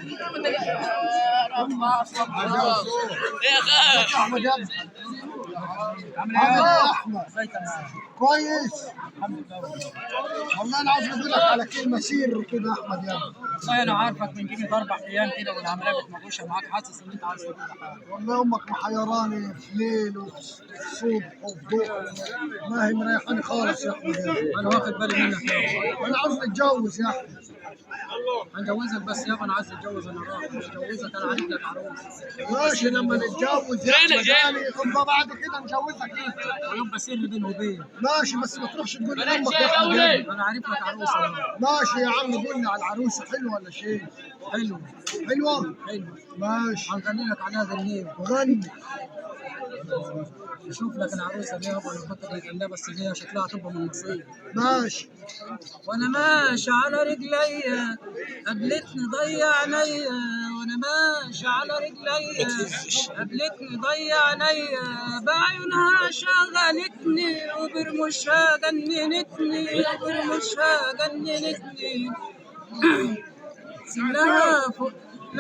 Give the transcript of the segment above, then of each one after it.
يا احمد يا ابني. عامل ايه يا احمد؟ كويس. والله انا عاوز اقول لك على كلمه سر كده يا احمد يا ابني. والله انا عارفك من قيمه 4 ايام كده والعمليه بتمغوشه معاك، حاسس ان انت عايز تقول حاجه. والله امك محيراني في ليل وفي الصبح وفي ضوء، ما هي مريحاني خالص يا احمد يا ابني. انا واخد بالي منك يابا. انا عاوز اتجوز يا احمد. هنجوزك بس يابا، انا عايز اتجوز، انا رايح هجوزك، انا عارف لك عروس. ماشي لما نتجوز يا احمد يعني يبقى بعد كده نجوزك انت. ويبقى سر بيني وبينك. ماشي بس ما تروحش تقول لامك يا احمد يا ابني. انا عارف لك عروس انا. ماشي يا عم قول لي على العروسه حلوه ولا شيء؟ حلو. حلوه؟ حلو. ماشي هنغني لك عليها غنيم. غني. شوف لك العروسه دي يابا، انا كنت بغنيها بس هي شكلها هتبقى من نصيب. ماشي. وانا ماشي على رجليا قابلتني ضيع عينيا، وانا ماشي على رجليا قابلتني ضيع عينيا، بعيونها شغلتني وبرموشها جننتني، وبرموشها جننتني. سنها فوق ال40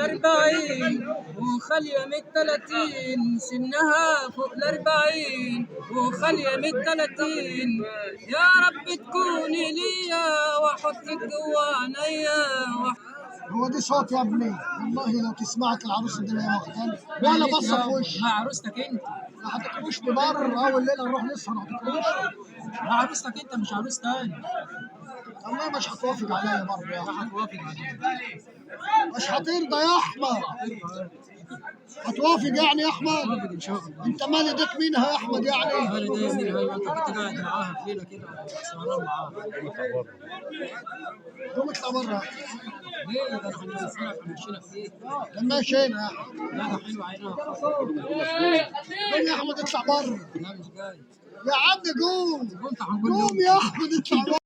وخالية من ال30، سنها فوق ال40 وخالية من ال30، يا رب تكوني ليا واحطك جوا عينيا. هو دي صوت يا ابني، والله لو تسمعك العروسه دي ما مختلف ولا بصه في وشي. مع عروستك انت. ما هتكروش ببر اول ليله نروح نسهر هتكروش. مع عروستك انت مش عروس تاني. والله مش هتوافق عليا برضه يا لا احمد. هتوافق عليك. مش هترضى يا احمد. هتوافق يعني يا احمد؟ هتوافق ان شاء الله. انت مال ايديك منها يا احمد يعني؟ انا دايما منها، ايوه انت كنت قاعد معاها في ليله كده سهران معاها. قوم اطلع بره. ليه ده انا هنزلك هنمشيلك فيه. لما مشينا يا احمد. لا ده حلو عينها. قوم يا احمد اطلع بره. لا مش جاي. يا عم قوم. كنت هنقول قوم يا احمد اطلع بره.